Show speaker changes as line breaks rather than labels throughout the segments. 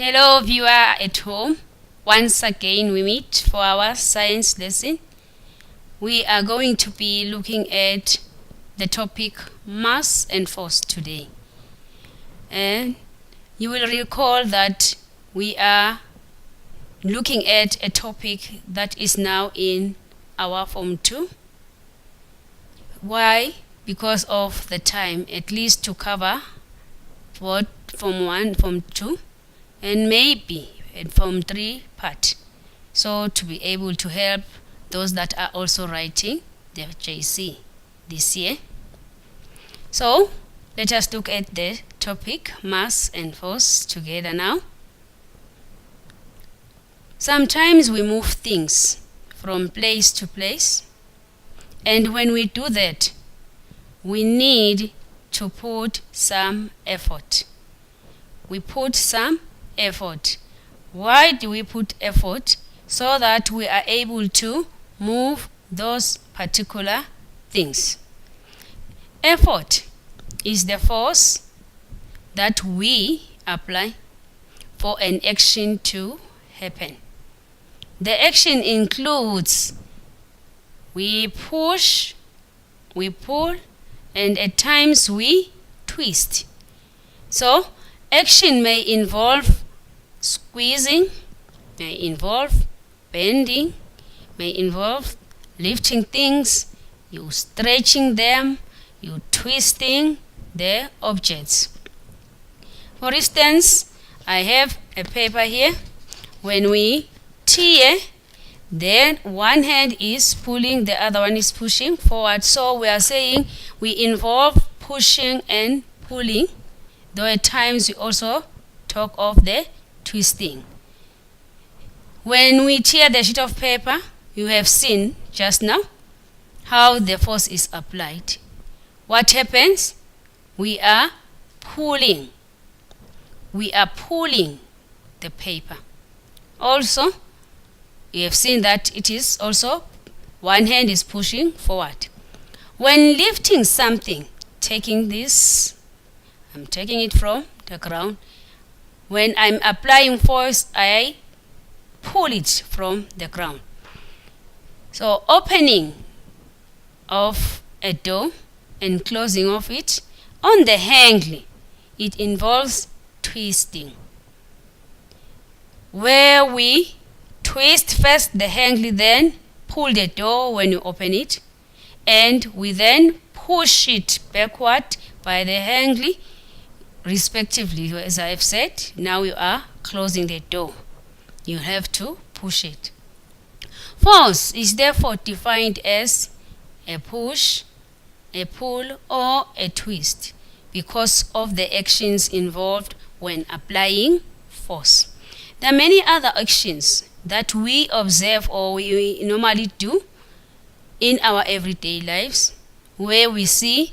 Hello viewer at home. Once again we meet for our science lesson. We are going to be looking at the topic mass and force today. And you will recall that we are looking at a topic that is now in our Form 2. Why? Because of the time, at least to cover what Form 1, Form 2, and maybe Form 3 part. So to be able to help those that are also writing their JC this year. So let us look at the topic mass and force together now. Sometimes we move things from place to place, and when we do that, we need to put some effort. We put some effort. Why do we put effort? So that we are able to move those particular things. Effort is the force that we apply for an action to happen. The action includes we push, we pull, and at times we twist. So action may involve squeezing, may involve bending, may involve lifting things, you stretching them, you twisting the objects. For instance, I have a paper here. When we tear, then one hand is pulling, the other one is pushing forward. So we are saying we involve pushing and pulling, though at times we also talk of the twisting. When we tear the sheet of paper, you have seen just now how the force is applied. What happens? We are pulling. We are pulling the paper. Also, you have seen that it is also one hand is pushing forward. When lifting something, taking this, I'm taking it from the ground. When I'm applying force, I pull it from the ground. So opening of a door and closing of it, on the handle, it involves twisting. Where we twist first the handle, then pull the door when you open it, and we then push it backward by the handle, respectively. As I have said, now you are closing the door. You have to push it. Force is therefore defined as a push, a pull, or a twist because of the actions involved when applying force. There are many other actions that we observe or we normally do in our everyday lives where we see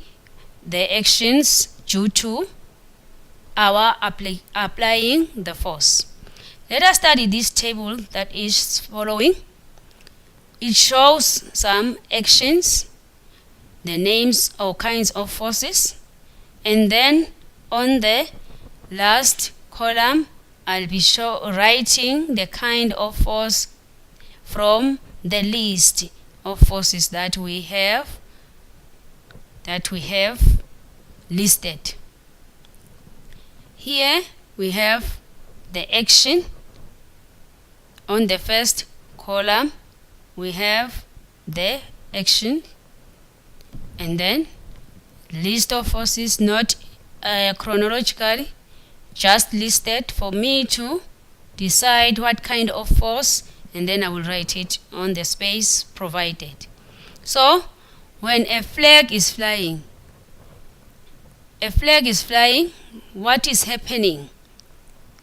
the actions due to our applying the force. Let us study this table that is following. It shows some actions, the names or kinds of forces, and then on the last column I'll be writing the kind of force from the list of forces that we have listed. Here we have the action. On the first column we have the action, and then list of forces, not chronologically, just listed for me to decide what kind of force, and then I will write it on the space provided. So when a flag is flying, what is happening?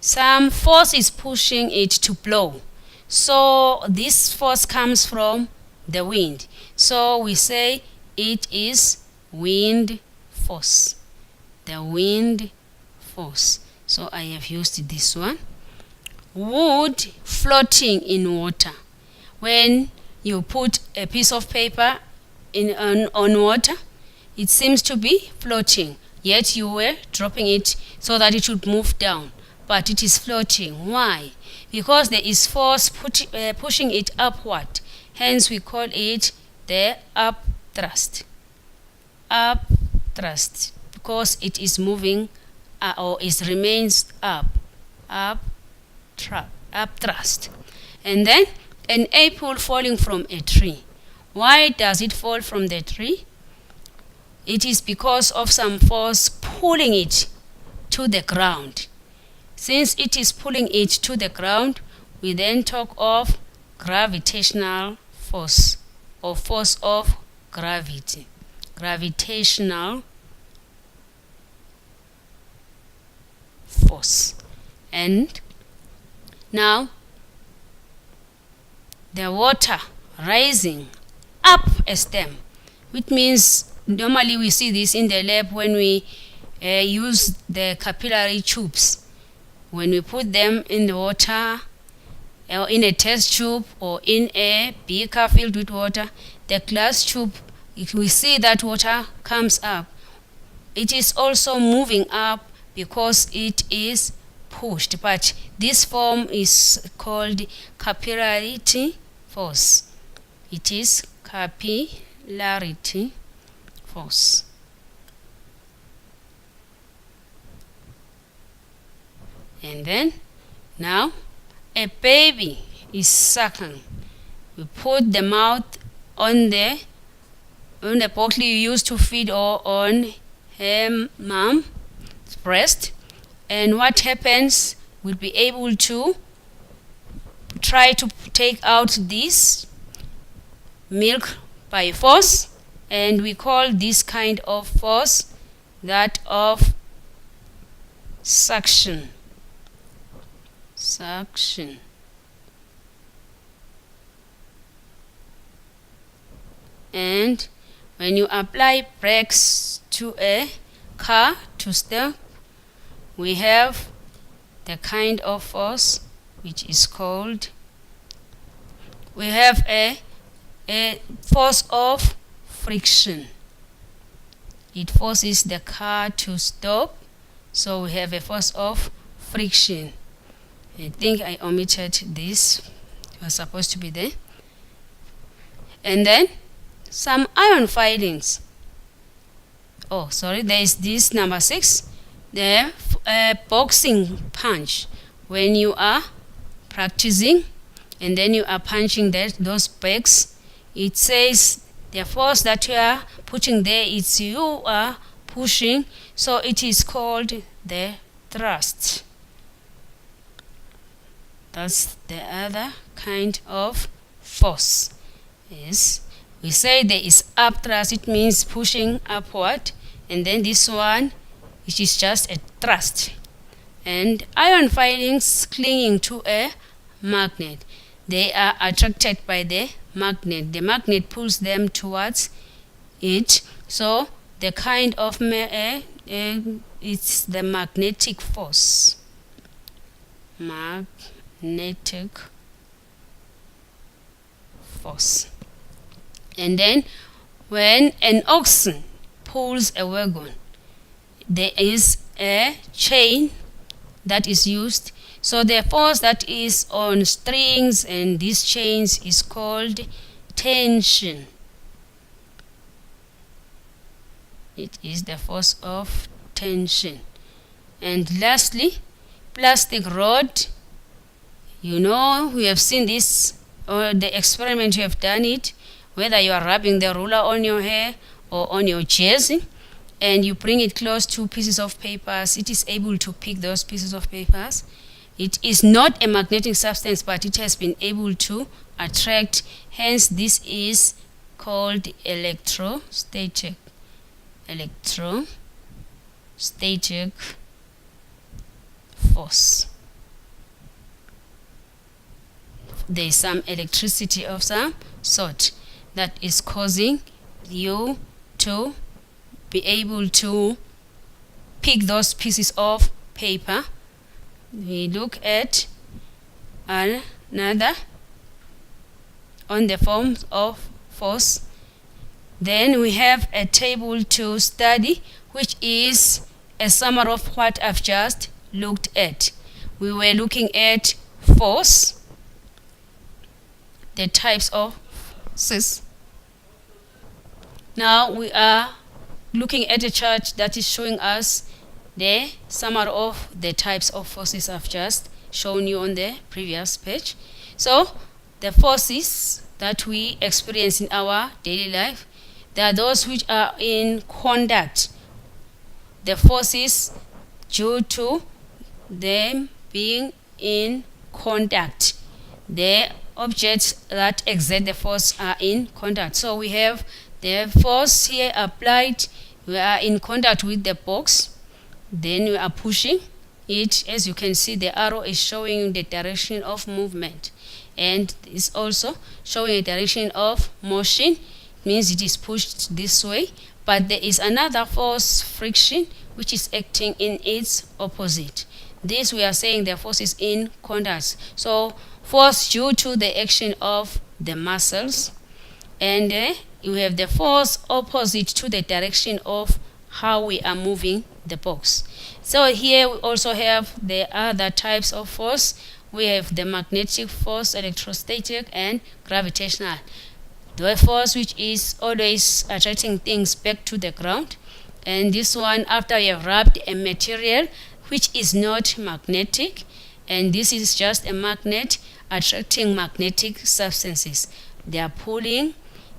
Some force is pushing it to blow. So this force comes from the wind. So we say it is wind force. The wind force. So I have used this one. Wood floating in water. When you put a piece of paper on water, it seems to be floating, yet you were dropping it so that it should move down. but it is floating. Why? Because there is force pushing it upward. Hence we call it the upthrust. Upthrust, because it is moving or it remains upthrust. And then an apple falling from a tree. Why does it fall from the tree? It is because of some force pulling it to the ground. Since it is pulling it to the ground, we then talk of gravitational force or force of gravity. Gravitational force. And now the water rising up a stem, which means normally we see this in the lab when we use the capillary tubes. When we put them in the water or in a test tube or in a beaker filled with water, the glass tube, if we see that water comes up, it is also moving up because it is pushed. But this form is called capillarity force. It is capillarity force. And then now a baby is sucking. We put the mouth on the bottle you used to feed or on her mom's breast, and what happens, we'll be able to try to take out this milk by force, and we call this kind of force that of suction. Suction. And when you apply brakes to a car to stop, we have the kind of force which is called, we have a force of friction. It forces the car to stop, so we have a force of friction. I think I omitted this, it was supposed to be there. And then some iron filings. Oh, sorry, there is this number 6, the boxing punch. When you are practicing and then you are punching those bags, it says the force that you are putting there is you are pushing, so it is called the thrust. That's the other kind of force. Yes, we say there is upthrust, it means pushing upward, and then this one, which is just a thrust. And iron filings clinging to a magnet, they are attracted by the magnet. The magnet pulls them towards it, so the kind of it's the magnetic force. Magnetic force. And then when an oxen pulls a wagon, there is a chain that is used, so the force that is on strings and these chains is called tension. It is the force of tension. And lastly, plastic rod. You know, we have seen this, or the experiment you have done it, whether you are rubbing the ruler on your hair or on your jersey, and you bring it close to pieces of papers, it is able to pick those pieces of papers. It is not a magnetic substance, but it has been able to attract. Hence, this is called electrostatic. Electrostatic force. There is some electricity of some sort that is causing you to be able to pick those pieces of paper. We look at another on the forms of force. Then we have a table to study, which is a summary of what I've just looked at. we were looking at force, the types of forces. Now we are looking at a chart that is showing us the summary of the types of forces I've just shown you on the previous page. So the forces that we experience in our daily life, they are those which are in contact. The forces due to them being in contact. The objects that exert the force are in contact. So we have the force here applied. We are in contact with the box. Then we are pushing it. As you can see, the arrow is showing the direction of movement, and it's also showing a direction of motion. It means it is pushed this way. But there is another force, friction, which is acting in its opposite. This we are saying the force is in contact. So force due to the action of the muscles, and you have the force opposite to the direction of how we are moving the box. So here we also have the other types of force. We have the magnetic force, electrostatic, and gravitational. The force which is always attracting things back to the ground. And this one, after you have rubbed a material which is not magnetic, and this is just a magnet attracting magnetic substances. They are pulling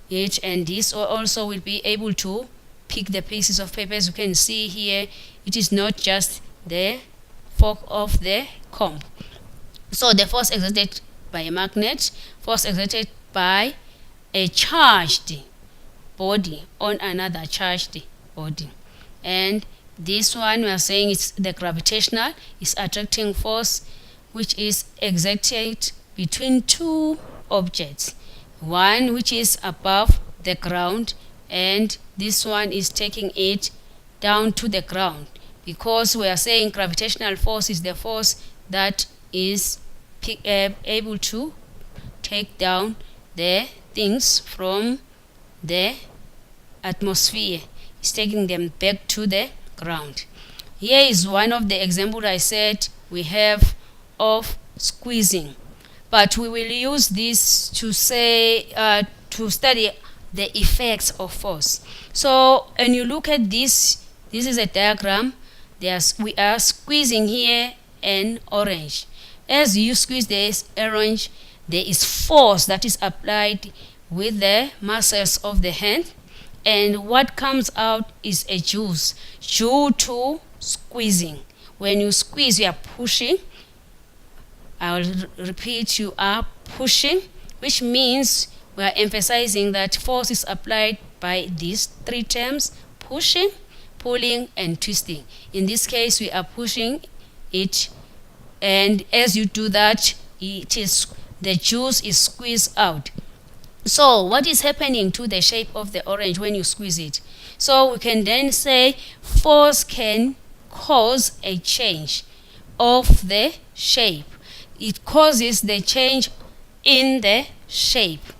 it, and this also will be able to pick the pieces of paper. As you can see here, it is not just the fork of the comb. So the force exerted by a magnet, force exerted by a charged body on another charged body. And this one we are saying it's the gravitational, is attracting force which is exerted between two objects, one which is above the ground, and this one is taking it down to the ground, because we are saying gravitational force is the force that is able to take down the things from the atmosphere. It's taking them back to the ground. Here is one of the examples I said we have of squeezing, but we will use this to say to study the effects of force. So when you look at this is a diagram. We are squeezing here an orange. As you squeeze this orange, there is force that is applied with the muscles of the hand, and what comes out is a juice due to squeezing. When you squeeze, you are pushing. I will repeat, you are pushing, which means we are emphasizing that force is applied by these three terms: pushing, pulling, and twisting. In this case, we are pushing it, and as you do that, the juice is squeezed out. So what is happening to the shape of the orange when you squeeze it? So we can then say force can cause a change of the shape. It causes the change in the shape.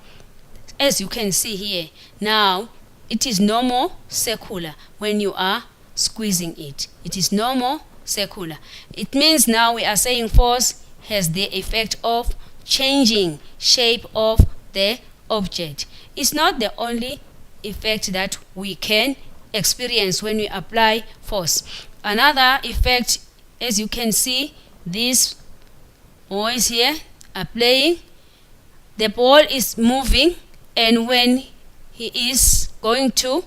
As you can see here, now it is no more circular when you are squeezing it. It is no more circular. It means now we are saying force has the effect of changing shape of the object. It's not the only effect that we can experience when we apply force. Another effect, as you can see, these boys here are playing. The ball is moving, and when he is going to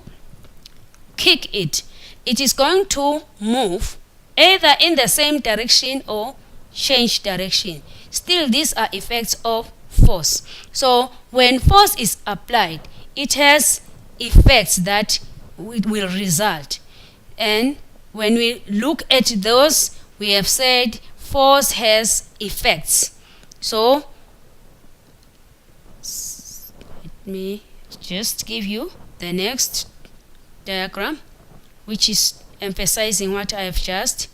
kick it, it is going to move either in the same direction or change direction. Still, these are effects of force. So when force is applied, it has effects that will result. And when we look at those, we have said force has effects. So let me just give you the next diagram, which is emphasizing what I have just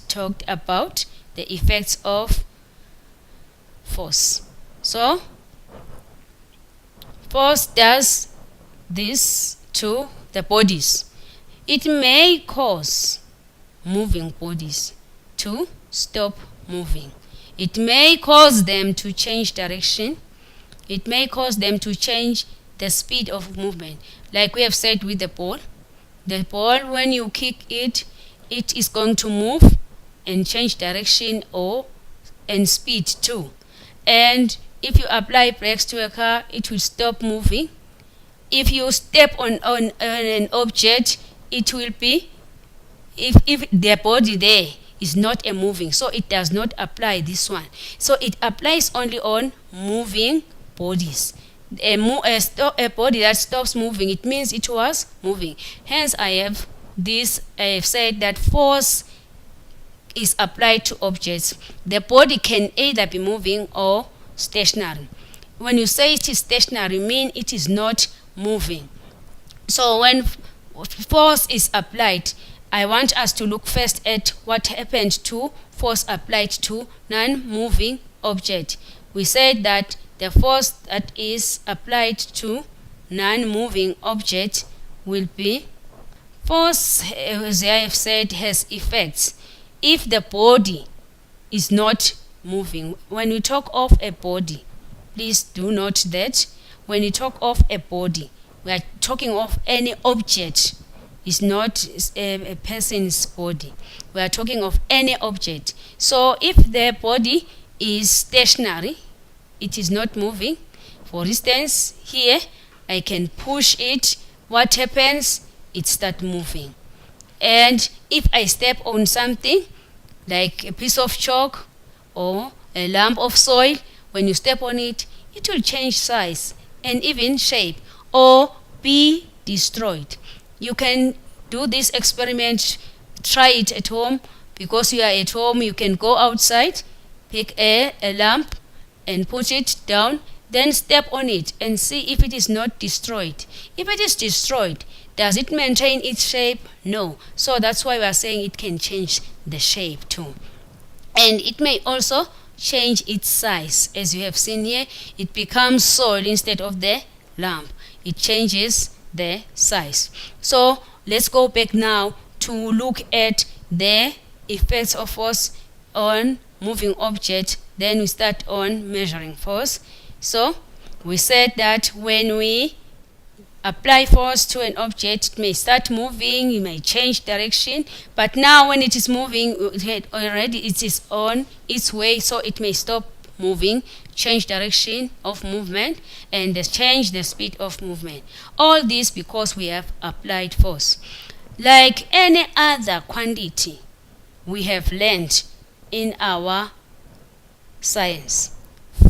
talked about, the effects of force. So force does this to the bodies. It may cause moving bodies to stop moving. It may cause them to change direction. It may cause them to change the speed of movement. Like we have said with the ball. The ball, when you kick it, it is going to move and change direction and speed too. And if you apply brakes to a car, it will stop moving. If you step on an object, it will be, if the body there is not a moving, so it does not apply this one. So it applies only on moving bodies. A body that stops moving, it means it was moving. Hence I have said that force is applied to objects. The body can either be moving or stationary. When you say it is stationary, mean it is not moving. So when force is applied, I want us to look first at what happened to force applied to non-moving object. We said that the force that is applied to non-moving object will be force, as I have said, has effects if the body is not moving. When we talk of a body, please do note that when we talk of a body, we are talking of any object. It's not a person's body. We are talking of any object. So if the body is stationary, it is not moving. For instance, here I can push it. What happens? It starts moving. And if I step on something like a piece of chalk or a lump of soil, when you step on it, it will change size and even shape or be destroyed. You can do this experiment, try it at home. Because you are at home, you can go outside, pick a lump and put it down, then step on it and see if it is not destroyed. If it is destroyed, does it maintain its shape? No. So that's why we are saying it can change the shape too. And it may also change its size. As you have seen here, it becomes soil instead of the lump. It changes the size. So let's go back now to look at the effects of force on moving object. Then we start on measuring force. So we said that when we apply force to an object, it may start moving, it may change direction, but now when it is moving, already it is on its way, so it may stop moving, change direction of movement, and change the speed of movement. All this because we have applied force. Like any other quantity we have learned in our science,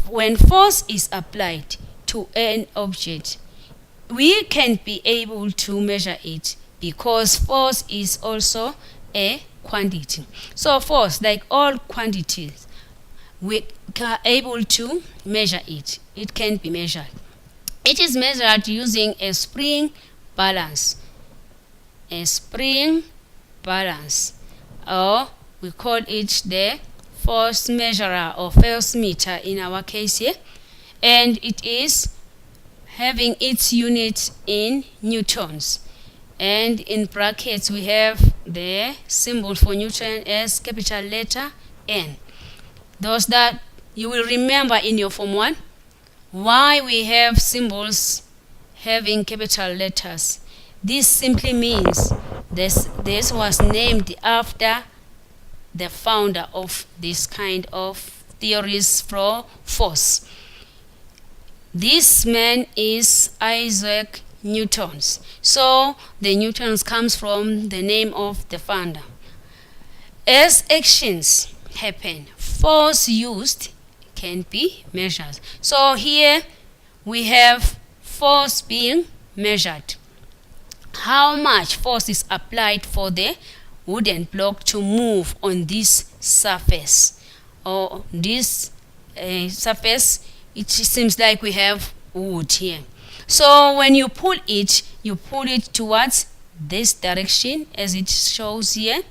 when force is applied to an object, we can be able to measure it because force is also a quantity. So force, like all quantities, we are able to measure it. It can be measured. It is measured using a spring balance. A spring balance, or we call it the force measurer or force meter in our case here, and it is having its unit in newtons, and in brackets we have the symbol for Newton as capital letter N. Those that you will remember in your Form 1, why we have symbols having capital letters. This simply means this was named after the founder of this kind of theories for force. This man is Isaac Newton. So the Newtons comes from the name of the founder. As actions happen, force used can be measured. So here we have force being measured. How much force is applied for the wooden block to move on this surface, or this surface? It seems like we have wood here. So when you pull it towards this direction as it shows here.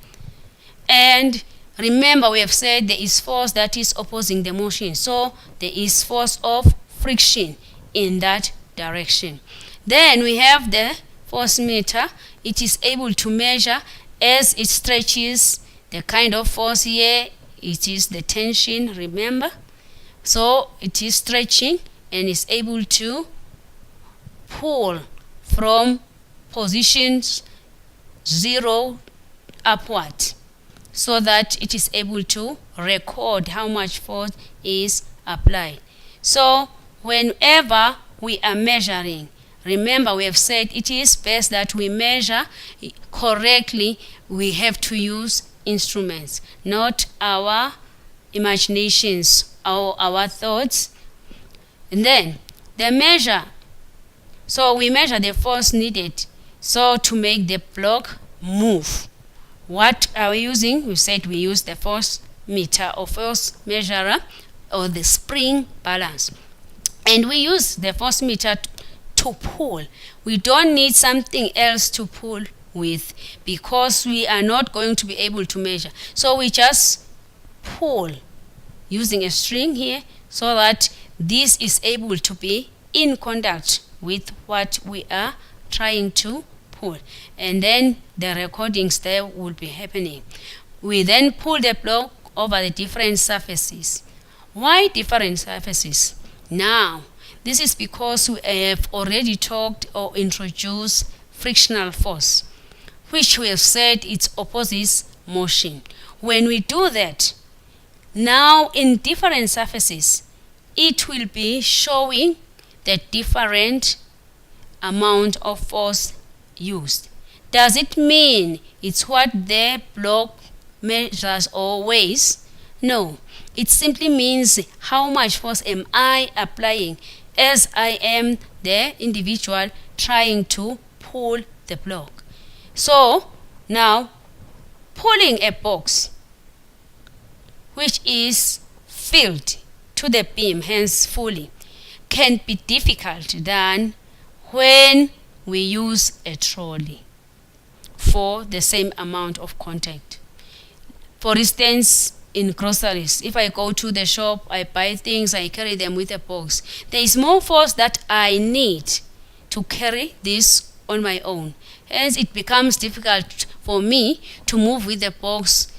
And remember, we have said there is force that is opposing the motion. So there is force of friction in that direction. Then we have the force meter. It is able to measure as it stretches the kind of force here. it is the tension, remember? So it is stretching and is able to pull from positions 0 upward, so that it is able to record how much force is applied. So whenever we are measuring, remember we have said it is best that we measure correctly. We have to use instruments, not our imaginations or our thoughts. And then the measure. So we measure the force needed so to make the block move. What are we using? We said we use the force meter or force measurer or the spring balance. And we use the force meter to pull. We don't need something else to pull with because we are not going to be able to measure. So we just pull using a string here so that this is able to be in contact with what we are trying to pull. And then the recording step will be happening. We then pull the block over the different surfaces. Why different surfaces? Now, this is because we have already talked or introduced frictional force, which we have said it opposes motion. When we do that, now in different surfaces, it will be showing the different amount of force used. Does it mean it's what the block measures or weighs? No, it simply means how much force am I applying as I am the individual trying to pull the block. So now pulling a box which is filled to the beam, hence fully, can be difficult than when we use a trolley for the same amount of contact. For instance, in groceries, if I go to the shop, I buy things, I carry them with a box. There is more force that I need to carry this on my own. Hence, it becomes difficult for me to move with the box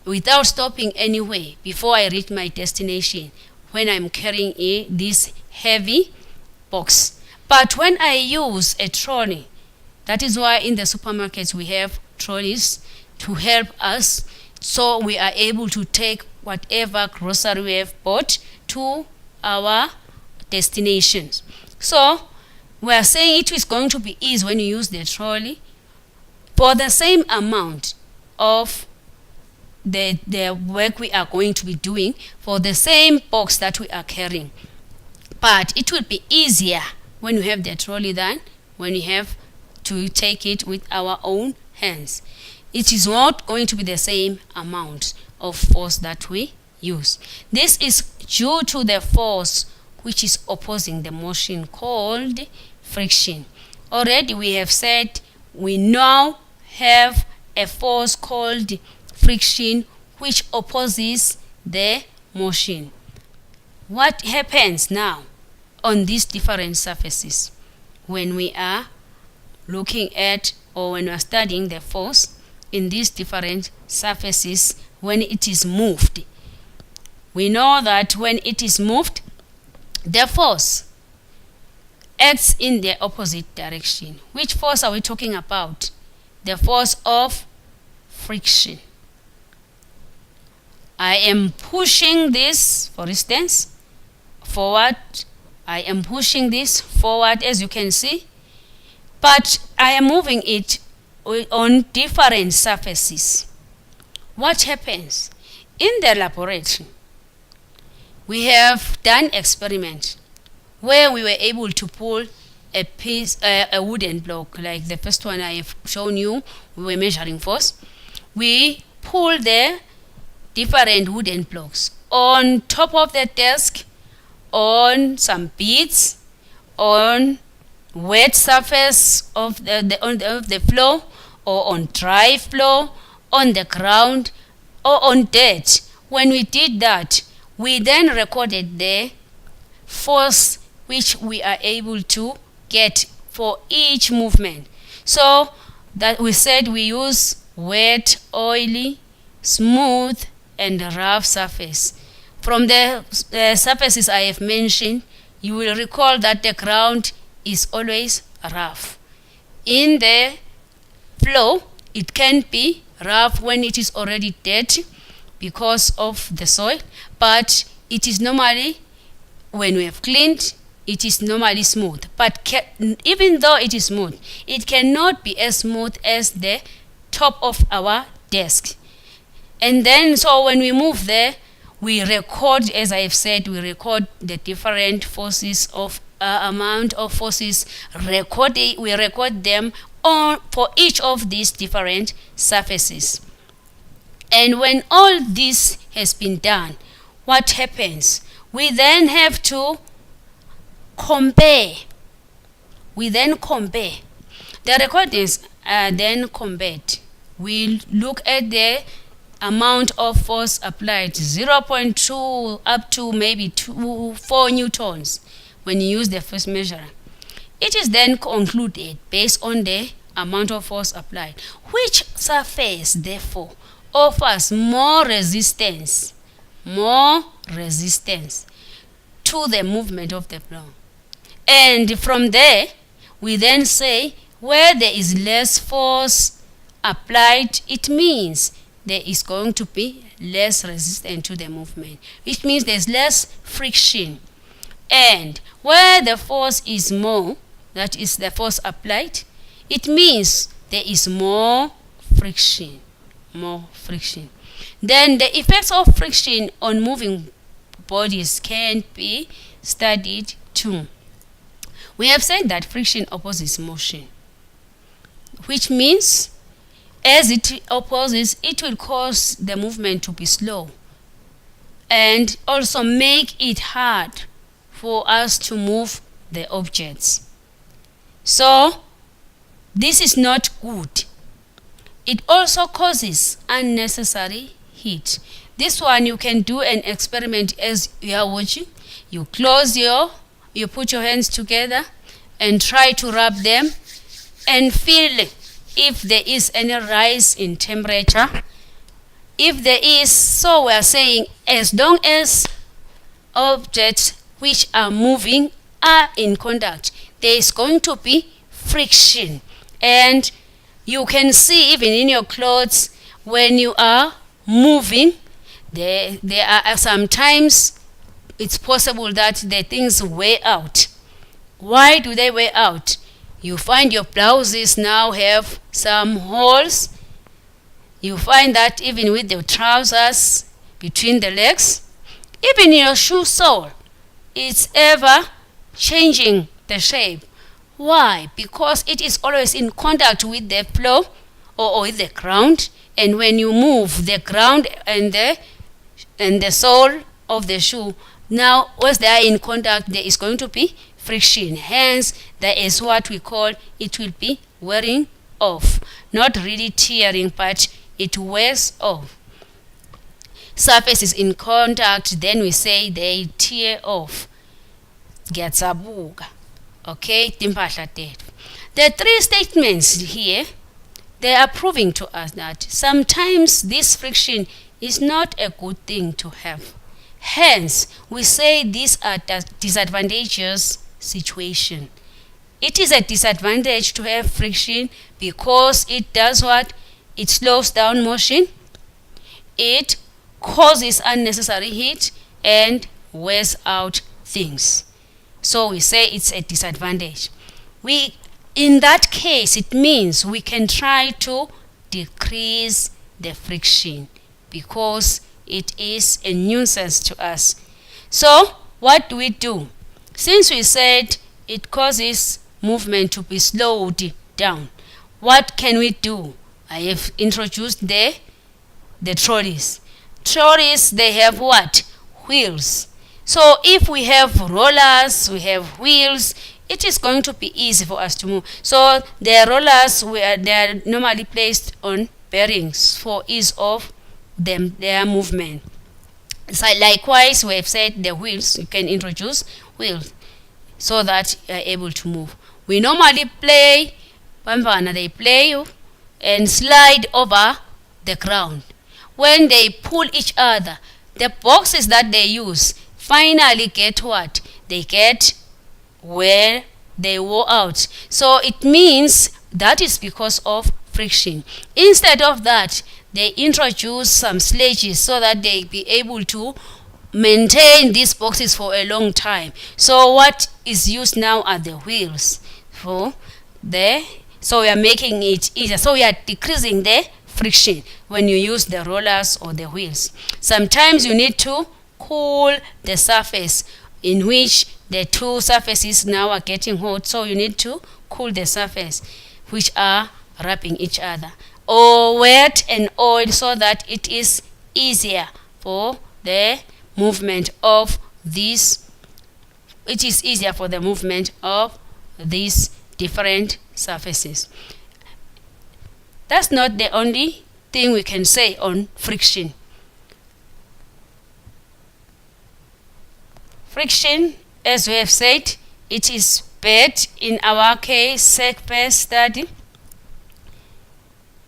without stopping anyway before I reach my destination when I'm carrying this heavy box. But when I use a trolley, that is why in the supermarkets we have trolleys to help us, so we are able to take whatever grocery we have bought to our destinations. So we are saying it is going to be easy when you use the trolley for the same amount of the work we are going to be doing for the same box that we are carrying. But it will be easier when you have the trolley than when you have to take it with our own hands. It is not going to be the same amount of force that we use. This is due to the force which is opposing the motion called friction. Already we have said we now have a force called friction which opposes the motion. What happens now on these different surfaces when we are looking at or when we are studying the force in these different surfaces when it is moved? We know that when it is moved, the force acts in the opposite direction. Which force are we talking about? The force of friction. I am pushing this, for instance, forward. I am pushing this forward, as you can see, but I am moving it on different surfaces. What happens? In the laboratory, we have done experiment where we were able to pull a wooden block, like the first one I have shown you. We were measuring force. We pull the different wooden blocks on top of the desk, on some beads, on wet surface of the floor, or on dry floor, on the ground, or on dirt. When we did that, we then recorded the force which we are able to get for each movement. So that we said we use wet, oily, smooth, and rough surface. From the surfaces I have mentioned, you will recall that the ground is always rough. In the floor, it can be rough when it is already dirty because of the soil, but it is normally, when we have cleaned, it is normally smooth. But even though it is smooth, it cannot be as smooth as the top of our desk. And then, so when we move there, we record, as I have said, we record the different forces of amount of forces recorded. We record them on for each of these different surfaces. And when all this has been done, what happens? We then have to compare. We then compare. The recordings are then compared. We look at the amount of force applied, 0.2 up to maybe 4 newtons when you use the first measure. It is then concluded based on the amount of force applied. Which surface, therefore, offers more resistance to the movement of the blow? And from there, we then say where there is less force applied, it means there is going to be less resistance to the movement, which means there's less friction. And where the force is more, that is the force applied, it means there is more friction. Then the effects of friction on moving bodies can be studied too. We have said that friction opposes motion, which means as it opposes, it will cause the movement to be slow and also make it hard for us to move the objects. So this is not good. It also causes unnecessary heat. This one you can do an experiment as you are watching. You put your hands together and try to rub them and feel if there is any rise in temperature. If there is, so we are saying as long as objects which are moving are in contact, there is going to be friction. And you can see even in your clothes when you are moving, there are sometimes it's possible that the things wear out. Why do they wear out? You find your blouses now have some holes. You find that even with the trousers between the legs, even your shoe sole, it's ever changing the shape. Why? Because it is always in contact with the floor or with the ground, and when you move the ground and the sole of the shoe, now once they are in contact, there is going to be friction. Hence, that is what we call it will be wearing off. Not really tearing, but it wears off. Surfaces in contact, then we say they tear off. Giyatsabuka. Okay, timpahla tethu. The three statements here, they are proving to us that sometimes this friction is not a good thing to have. Hence, we say these are disadvantageous situation. It is a disadvantage to have friction because it does what? It slows down motion, it causes unnecessary heat, and wears out things. So we say it's a disadvantage. In that case, it means we can try to decrease the friction because it is a nuisance to us. So what do we do? Since we said it causes movement to be slowed down, what can we do? I have introduced the trolleys. Trolleys, they have what? Wheels. So if we have rollers, we have wheels, it is going to be easy for us to move. So the rollers, they are normally placed on bearings for ease of their movement. So likewise, we have said the wheels, you can introduce wheels so that you are able to move. We normally they play and slide over the ground. when they pull each other, the boxes that they use finally get what? They get where they wore out. So it means that is because of friction. Instead of that, they introduce some sledges so that they be able to maintain these boxes for a long time. So what is used now are the wheels so we are making it easier. So we are decreasing the friction when you use the rollers or the wheels. Sometimes you need to cool the surface in which the two surfaces now are getting hot, so you need to cool the surface which are rubbing each other, or wet and oil so that it is easier for the movement of these different surfaces. That's not the only thing we can say on friction. Friction, as we have said, it is bad in our case, SEC-based study.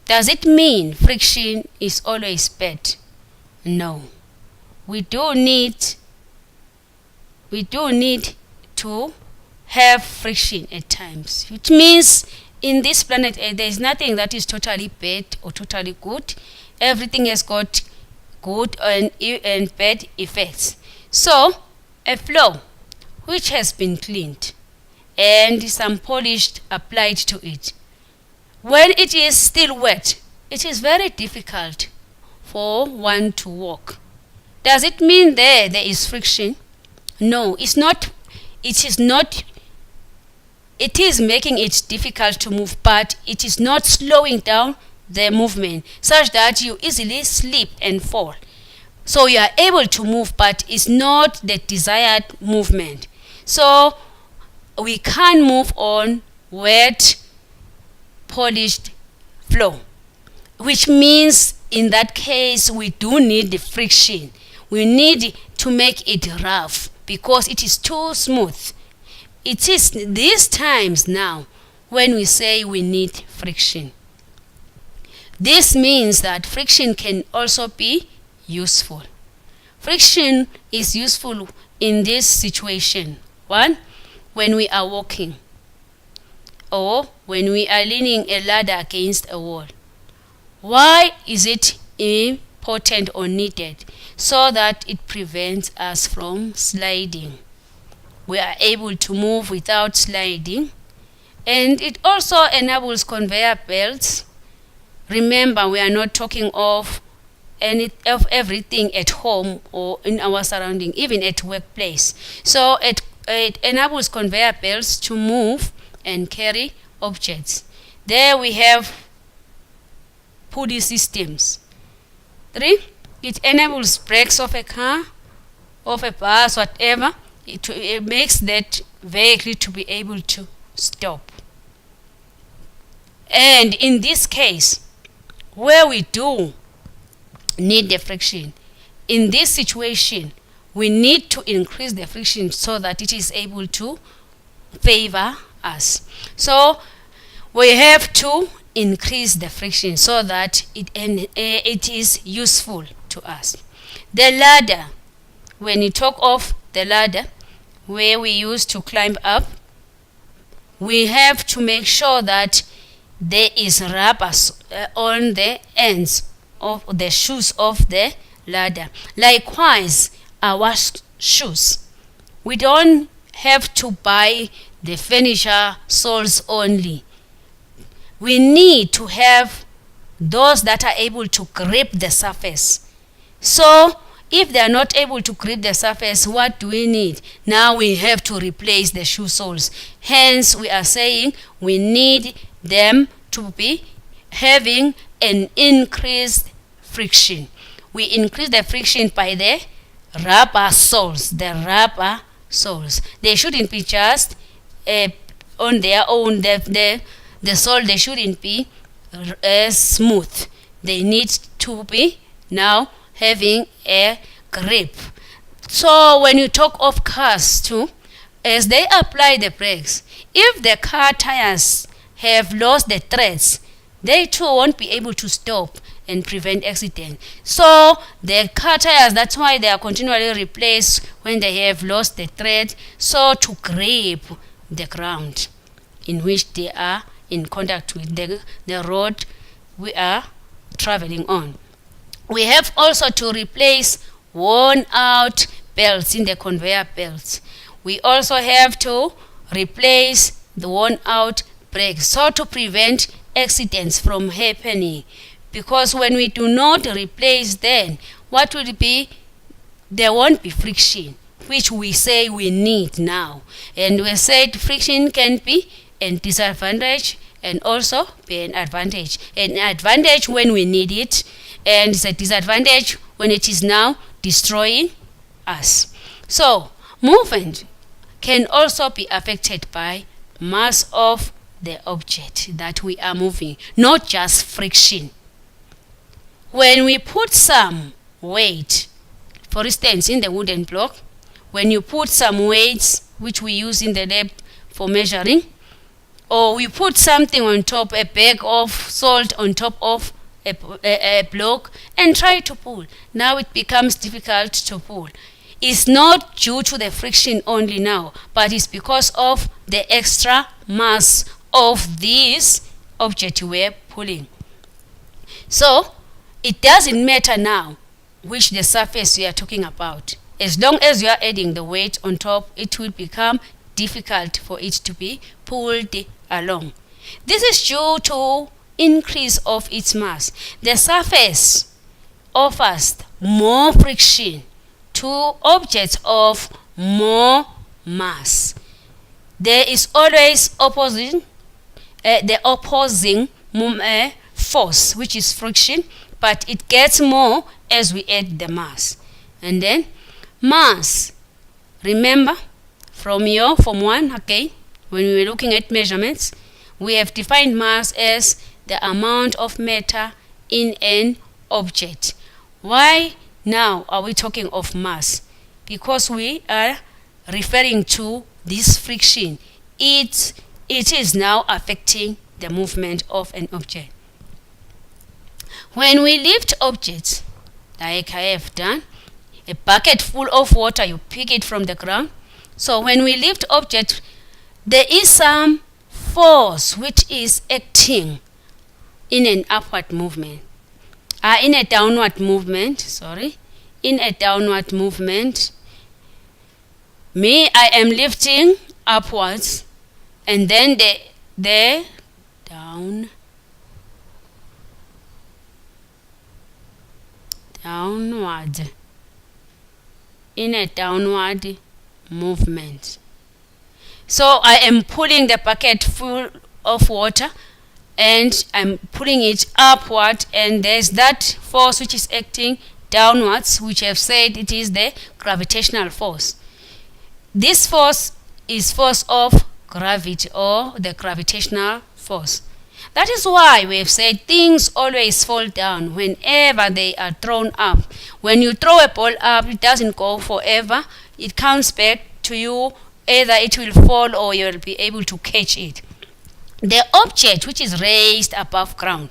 Does it mean friction is always bad? No. We do need to have friction at times. It means in this planet there is nothing that is totally bad or totally good. Everything has got good and bad effects. So a floor which has been cleaned and some polish applied to it, when it is still wet, it is very difficult for one to walk. Does it mean there is friction? No, it's not. It is not. It is making it difficult to move, but it is not slowing down the movement such that you easily slip and fall. So you are able to move, but it's not the desired movement. So we can move on wet, polished floor, which means in that case we do need the friction. We need to make it rough because it is too smooth. It is these times now when we say we need friction. This means that friction can also be useful. Friction is useful in this situation. One, when we are walking or when we are leaning a ladder against a wall. Why is it important or needed? So that it prevents us from sliding. We are able to move without sliding, and it also enables conveyor belts. Remember, we are not talking of everything at home or in our surrounding, even at workplace. So it enables conveyor belts to move and carry objects. There we have pulley systems. 3, it enables brakes of a car, of a bus, whatever. It makes that vehicle to be able to stop. And in this case, where we do need the friction, in this situation, we need to increase the friction so that it is able to favor us. So we have to increase the friction so that it is useful to us. The ladder, when you talk of the ladder, where we used to climb up, we have to make sure that there is rubber on the ends of the shoes of the ladder. Likewise, our shoes, we don't have to buy the furniture soles only. We need to have those that are able to grip the surface. So if they are not able to grip the surface, what do we need? Now we have to replace the shoe soles. Hence, we are saying we need them to be having an increased friction. We increase the friction by the rubber soles. They shouldn't be just on their own. The sole, they shouldn't be smooth. They need to be now having a grip. So when you talk of cars too, as they apply the brakes, if the car tires have lost the threads, they too won't be able to stop and prevent accident. So the car tires, that's why they are continually replaced when they have lost the thread, so to grip the ground in which they are in contact with, the road we are traveling on. We have also to replace worn out belts in the conveyor belts. We also have to replace the worn out brakes, so to prevent accidents from happening. Because when we do not replace them, what will it be? There won't be friction, which we say we need now. And we said friction can be a disadvantage and also be an advantage. An advantage when we need it, and it's a disadvantage when it is now destroying us. So movement can also be affected by mass of the object that we are moving, not just friction. When we put some weight, for instance in the wooden block, when you put some weights which we use in the lab for measuring, or we put something on top, a bag of salt on top of a block, and try to pull, now it becomes difficult to pull. It's not due to the friction only now, but it's because of the extra mass of this object we're pulling. So it doesn't matter now which the surface we are talking about. As long as you are adding the weight on top, it will become difficult for it to be pulled along. This is due to increase of its mass. The surface offers more friction to objects of more mass. There is always the opposing force, which is friction, but it gets more as we add the mass. And then mass, remember from your Form 1, okay, when we were looking at measurements, we have defined mass as the amount of matter in an object. Why now are we talking of mass? Because we are referring to this friction. It is now affecting the movement of an object. When we lift objects, like I have done, a bucket full of water, you pick it from the ground. So when we lift objects, there is some force which is acting in an upward movement. In a downward movement, in a downward movement, I am lifting upwards, and then the downward, in a downward movement. So I am pulling the bucket full of water and I'm pulling it upward, and there's that force which is acting downwards, which I've said it is the gravitational force. This force is force of gravity, or the gravitational force. That is why we have said things always fall down whenever they are thrown up. When you throw a ball up, it doesn't go forever. It comes back to you. Either it will fall or you will be able to catch it. The object which is raised above ground,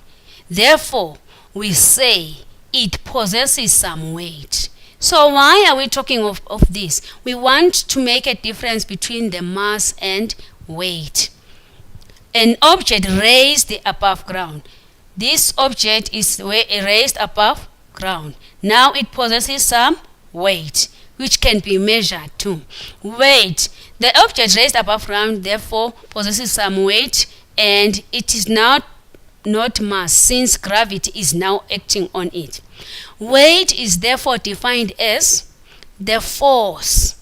therefore we say it possesses some weight. So why are we talking of this? We want to make a difference between the mass and weight. An object raised above ground. This object is raised above ground. Now it possesses some weight, which can be measured too. Weight. The object raised above ground therefore possesses some weight, and it is now not mass, since gravity is now acting on it. Weight is therefore defined as the force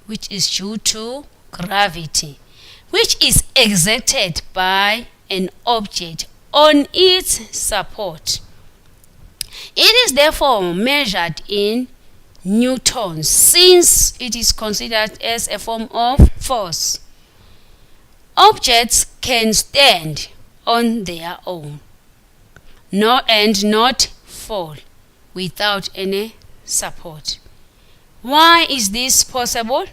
which is due to gravity, which is exerted by an object on its support. It is therefore measured in newtons, since it is considered as a form of force. Objects can stand on their own and not fall without any support. Why is this possible?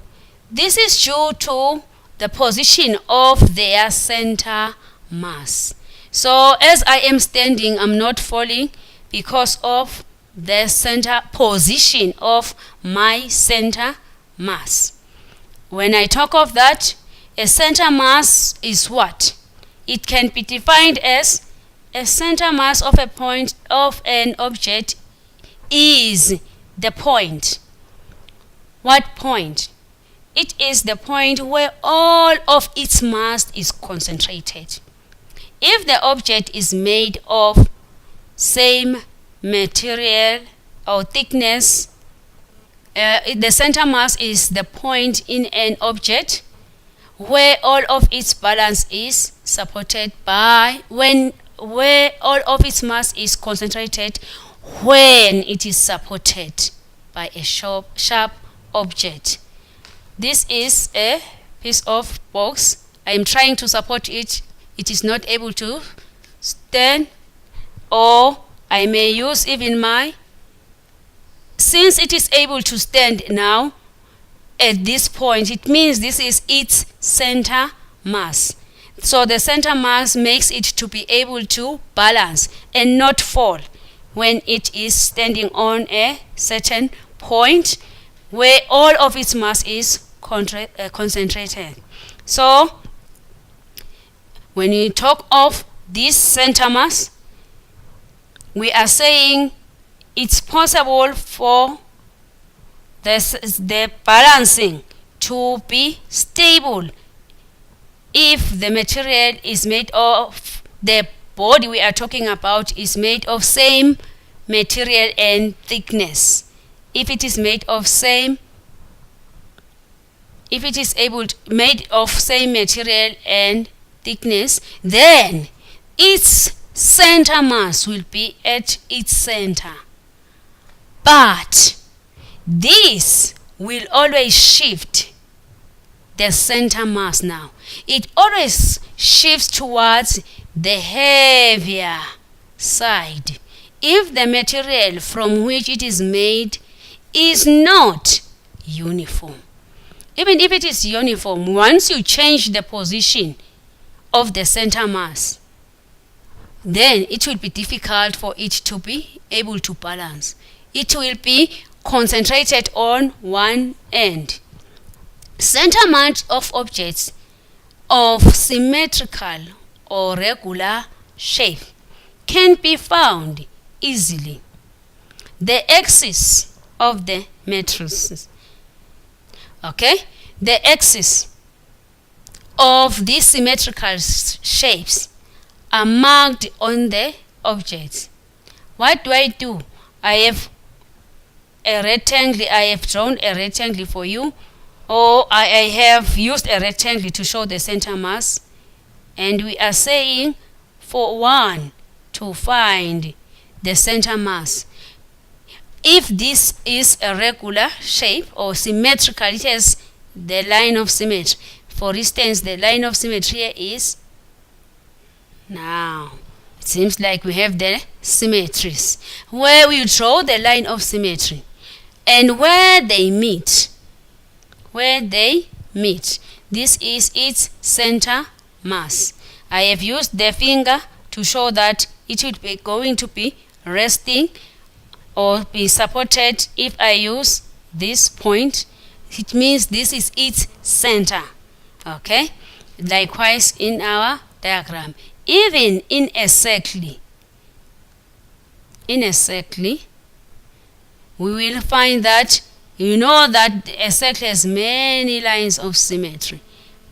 This is due to the position of their center mass. So as I am standing, I'm not falling because of the center position of my center mass. When I talk of that, a center mass is what? It can be defined as a center mass of a point of an object is the point. What point? It is the point where all of its mass is concentrated. If the object is made of same material or thickness, the center mass is the point in an object where all of its balance is supported by where all of its mass is concentrated when it is supported by a sharp object. This is a piece of box. I am trying to support it. It is not able to stand, or I may use even since it is able to stand now at this point, it means this is its center mass. So the center mass makes it to be able to balance and not fall when it is standing on a certain point where all of its mass is concentrated. So when we talk of this center mass, we are saying it's possible for the balancing to be stable if the material is made of, the body we are talking about is made of same material and thickness. If it is made of same material and thickness, then its center mass will be at its center. But this will always shift the center mass now. It always shifts towards the heavier side if the material from which it is made is not uniform. Even if it is uniform, once you change the position of the center mass, then it will be difficult for it to be able to balance. It will be concentrated on one end. Center mass of objects of symmetrical or regular shape can be found easily. The axis of the matrices. The axis of these symmetrical shapes are marked on the objects. What do? I have a rectangle. I have drawn a rectangle for you, or I have used a rectangle to show the center mass, and we are saying for one to find the center mass. If this is a regular shape or symmetrical, it has the line of symmetry. For instance, the line of symmetry here is, now it seems like we have the symmetries where we draw the line of symmetry, and where they meet, this is its center mass. I have used the finger to show that it will be going to be resting or be supported. If I use this point, it means this is its center. Likewise in our diagram. Even in a circle, we will find that that a circle has many lines of symmetry,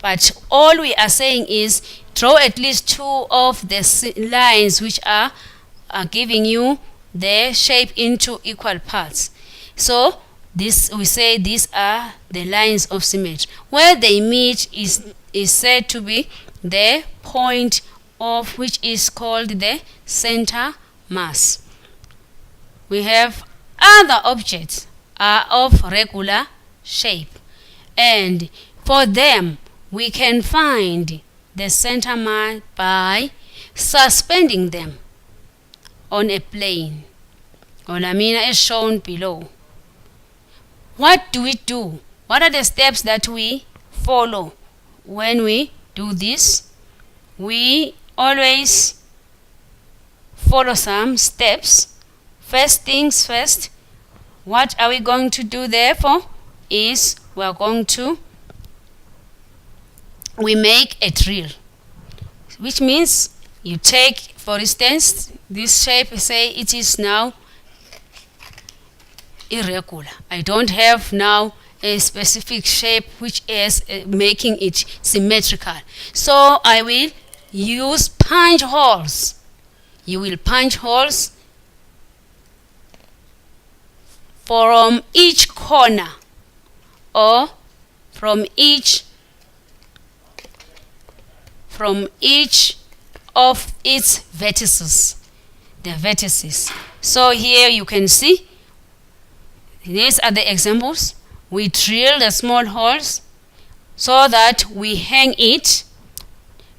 but all we are saying is draw at least two of the lines which are giving you the shape into equal parts. So this, we say these are the lines of symmetry. Where they meet is said to be the point of which is called the center mass. We have other objects are of regular shape, and for them we can find the center mass by suspending them on a plane, as shown below. What do we do? What are the steps that we follow when we do this? We always follow some steps First things first, what are we going to do therefore is we make a drill, which means you take, for instance, this shape, say it is now irregular. I don't have now a specific shape which is making it symmetrical. So I will use punch holes. You will punch holes from each corner or from each of its vertices, the vertices. So here you can see, these are the examples. We drill the small holes so that we hang it.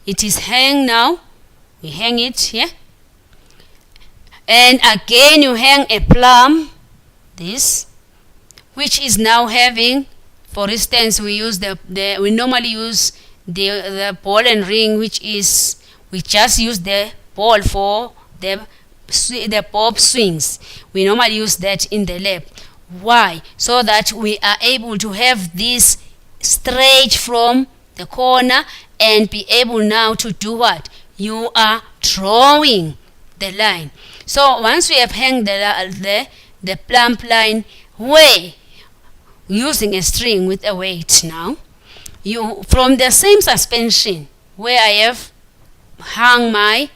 It is hang now. We hang it here. And again you hang a plumb, this, which is now having, for instance, we normally use the ball and ring, which is, we just use the ball for the bob swings. We normally use that in the lab. Why? So that we are able to have this straight from the corner and be able now to do what? You are drawing the line. So once we have hung the plumb line, where using a string with a weight now, you from the same suspension where I have hung my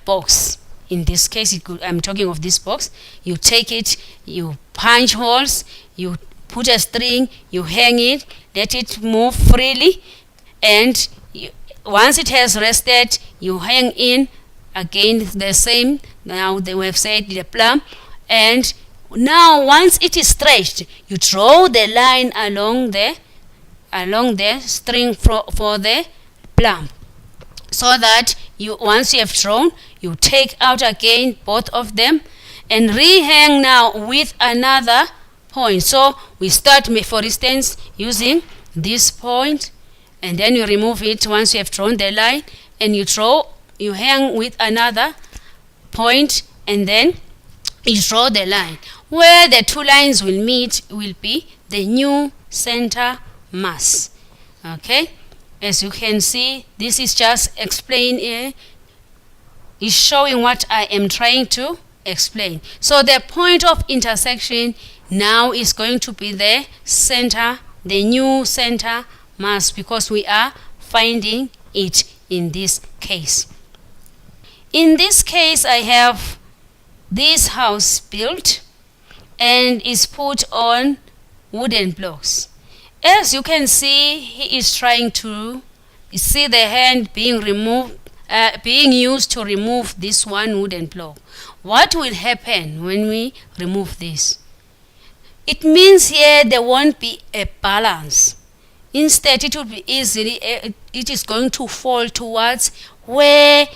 box. In this case, I'm talking of this box. You take it, you punch holes, you put a string, you hang it, let it move freely, and once it has rested, you hang in again the same. Now we have said the plumb, and now once it is stretched, you draw the line along the string for the plumb, so that once you have drawn, you take out again both of them and rehang now with another point. So we start, for instance, using this point, and then you remove it once you have drawn the line, and you hang with another point, and then you draw the line. Where the two lines will meet will be the new center mass. Okay, as you can see, this is just is showing what I am trying to explain. So the point of intersection now is going to be the center, the new center mass, because we are finding it in this case. In this case, I have this house built and is put on wooden blocks. As you can see, he is trying to see the hand being used to remove this one wooden block. What will happen when we remove this? It means here there won't be a balance. Instead, it will be it is going to fall towards where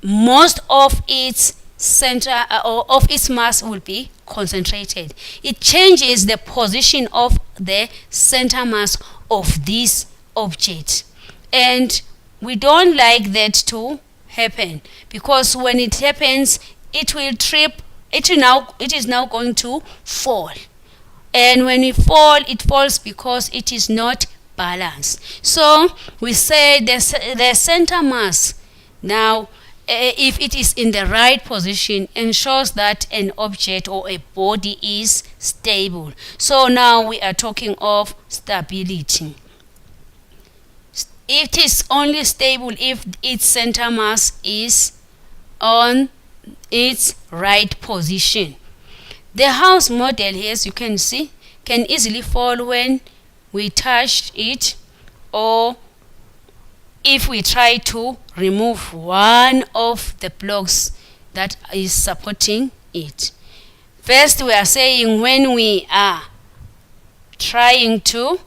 most of its center or of its mass will be concentrated. It changes the position of the center mass of this object, and we don't like that to happen, because when it happens, it will trip. It is now going to fall, and when it falls because it is not balanced. So we say the center mass now, if it is in the right position, ensures that an object or a body is stable. So now we are talking of stability. It is only stable if its center mass is on its right position. The house model here, as you can see, can easily fall when we touch it, or if we try to remove one of the blocks that is supporting it. First, we are saying when we are trying to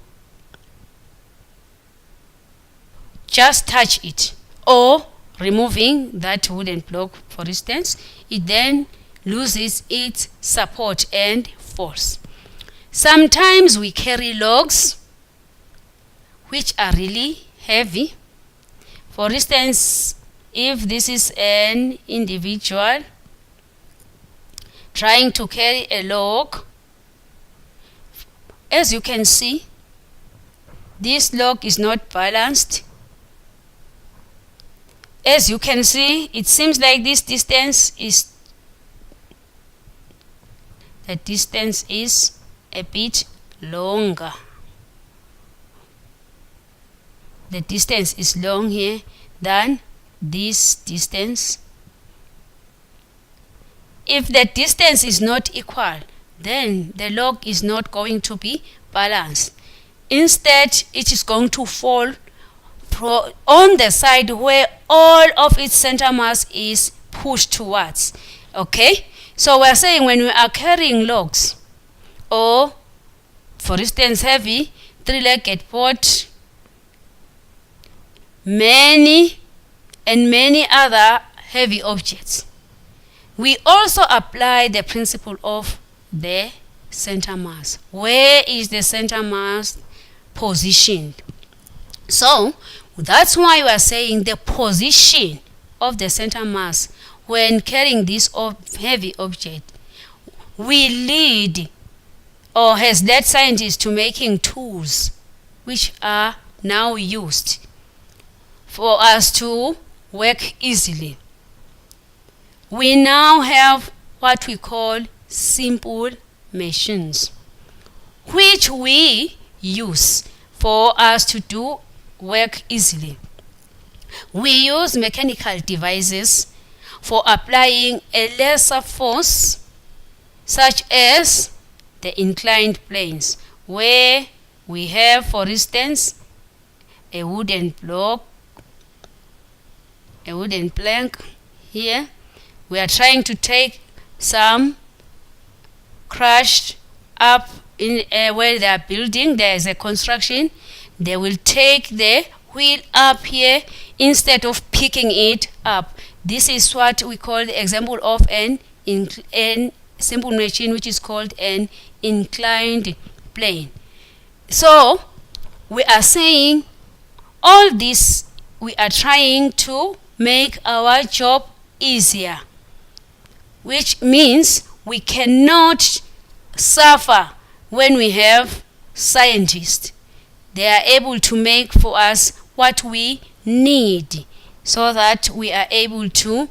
just touch it or removing that wooden block, for instance, it then loses its support and force. Sometimes we carry logs which are really heavy. For instance, if this is an individual, trying to carry a log. As you can see, this log is not balanced. As you can see, it seems like this distance is a bit longer. The distance is long here than this distance. If the distance is not equal, then the log is not going to be balanced. Instead, it is going to fall on the side where all of its center mass is pushed towards. Okay, so we're saying when we are carrying logs, or for instance heavy three-legged boat, many other heavy objects, we also apply the principle of the center mass. Where is the center mass positioned? So that's why we are saying the position of the center mass when carrying this heavy object will lead or has led scientists to making tools which are now used for us to work easily. We now have what we call simple machines, which we use for us to do work easily. We use mechanical devices for applying a lesser force, such as the inclined planes, where we have, for instance, a wooden block, a wooden plank. Here we are trying to take some crushed up in where they are building. There is a construction. They will take the wheel up here instead of picking it up. This is what we call the example of an simple machine, which is called an inclined plane. So we are saying all this, we are trying to make our job easier, which means we cannot suffer when we have scientists. They are able to make for us what we need so that we are able to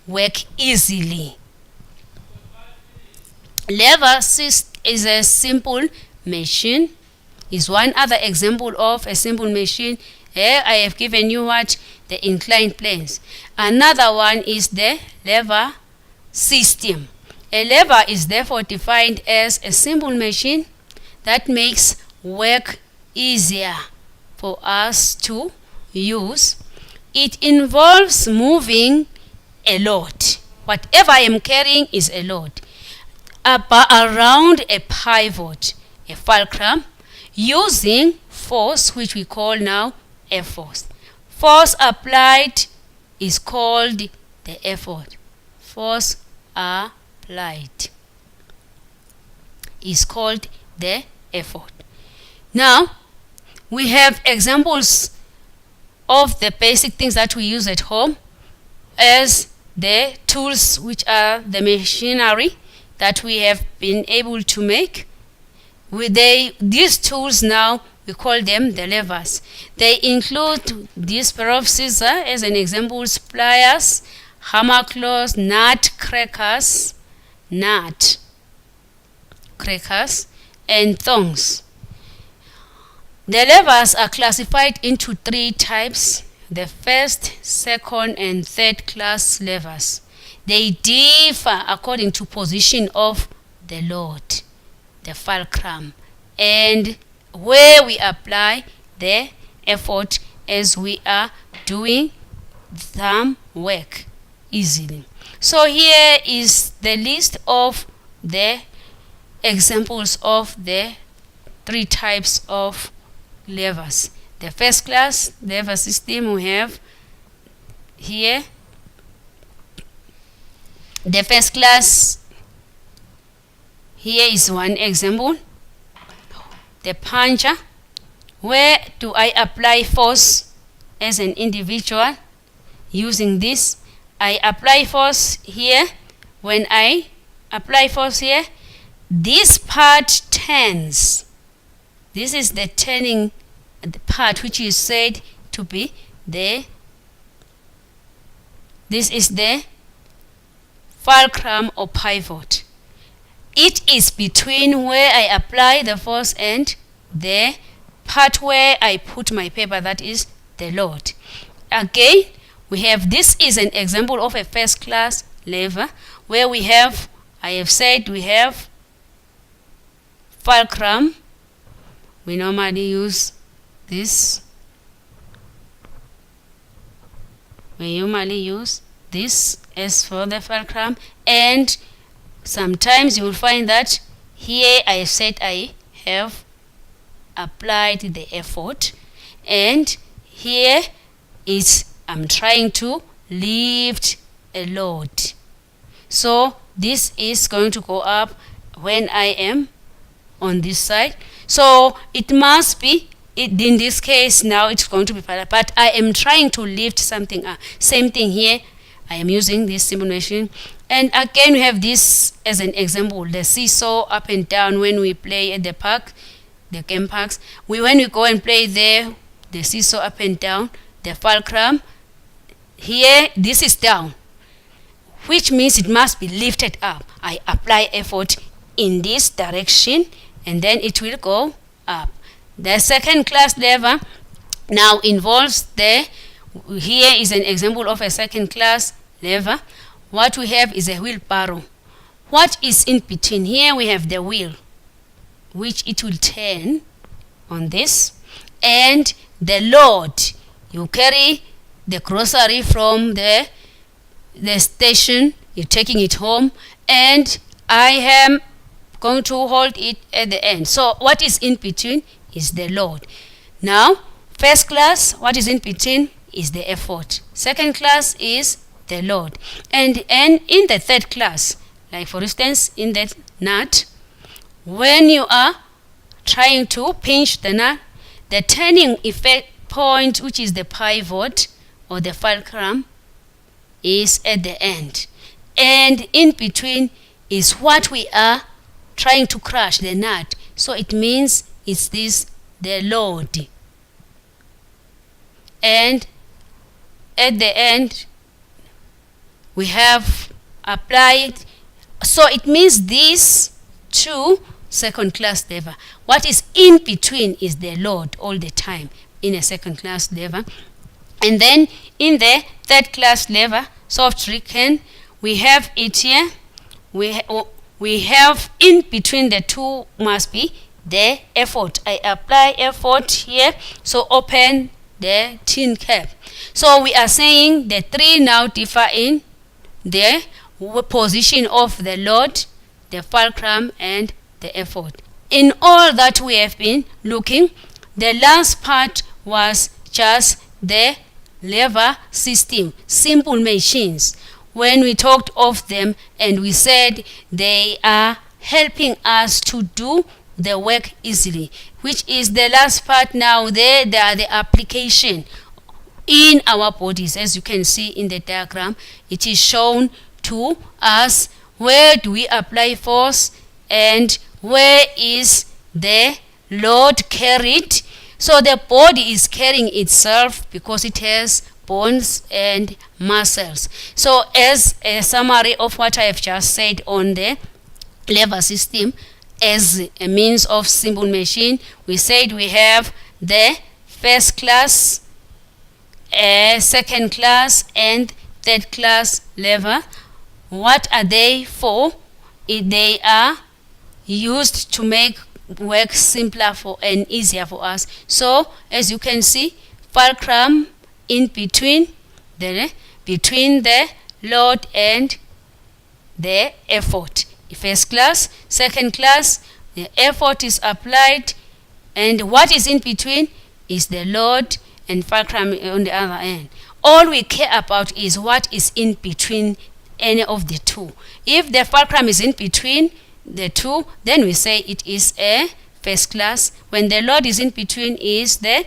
work easily. Lever assist is a simple machine, is one other example of a simple machine. Here I have given you what the inclined planes. Another one is the lever system. A lever is therefore defined as a simple machine that makes work easier for us to use. It involves moving a load. Whatever I am carrying is a load around a pivot, a fulcrum, using force, which we call now a force. Force applied is called the effort. Force applied is called the effort. Now, we have examples of the basic things that we use at home as the tools, which are the machinery that we have been able to make. These tools now, we call them the levers. They include this pair of scissors, as an example, pliers, hammer claws, nut crackers, and thongs. The levers are classified into three types: the first, second, and third class levers. They differ according to position of the load, the fulcrum, and where we apply the effort as we are doing some work easily. So here is the list of the examples of the three types of levers. The first class lever system we have here. The first class here is one example. The puncher. Where do I apply force as an individual? Using this, I apply force here when I apply force here, this part turns. This is the turning part which is said to be the, this is the fulcrum or pivot. It is between where I apply the force and the part where I put my paper, that is the load. Again, we have, this is an example of a first class lever where we have, I have said we have fulcrum. We normally use this. We normally use this as for the fulcrum, and sometimes you will find that here I said I have applied the effort, and here is I'm trying to lift a load. So this is going to go up when I am on this side. So it must be, in this case now it's going to be parallel, but I am trying to lift something up. Same thing here, I am using this simple machine. And again we have this as an example, the seesaw up and down when we play at the park, the game parks. When we go and play there, the seesaw up and down, the fulcrum, here this is down, which means it must be lifted up. I apply effort in this direction and then it will go up. The second class lever now involves the, here is an example of a second class lever. What we have is a wheelbarrow. What is in between? Here we have the wheel, which it will turn on this, and the load. You carry the grocery from the station, you're taking it home, and I am going to hold it at the end. So what is in between is the load. Now, first class, what is in between is the effort. Second class is the load. And in the third class, like for instance in the nut, when you are trying to pinch the nut, the turning effect point, which is the pivot or the fulcrum, is at the end, and in between is what we are trying to crush, the nut. So it means it's this, the load, and at the end we have applied. So it means these two second class lever, what is in between is the load all the time in a second class lever. And then in the third class lever, soft return, we have it here. We have in between the two must be the effort. I apply effort here, so open the tin cap. So we are saying the three now differ in the position of the load, the fulcrum, and the effort. In all that we have been looking, the last part was just the lever system, simple machines. When we talked of them and we said they are helping us to do the work easily, which is the last part. Now they are the application in our bodies. As you can see in the diagram, it is shown to us where do we apply force and where is the load carried. So the body is carrying itself because it has bones and muscles. So as a summary of what I have just said on the lever system as a means of simple machine, we said we have the first class, second class, and third class lever. What are they for? They are used to make work simpler for and easier for us. So as you can see, fulcrum in between the load and the effort. First class, second class, the effort is applied, and what is in between is the load and fulcrum on the other end. All we care about is what is in between any of the two. If the fulcrum is in between the two, then we say it is a first class. When the load is in between is the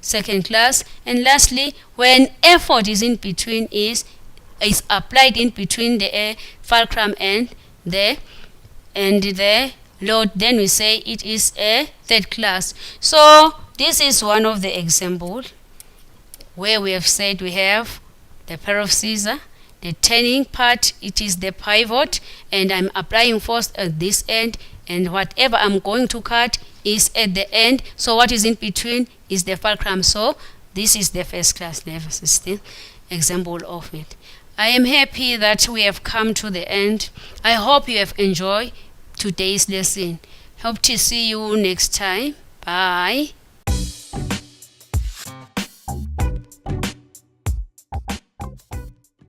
second class. And lastly, when effort is in between is applied in between the fulcrum and there, and the load, then we say it is a third class. So this is one of the examples where we have said we have the pair of scissors, the turning part, it is the pivot, and I'm applying force at this end, and whatever I'm going to cut is at the end. So what is in between is the fulcrum. So this is the first class nervous system example of it. I am happy that we have come to the end. I hope you have enjoyed today's lesson. Hope to see you next time. Bye.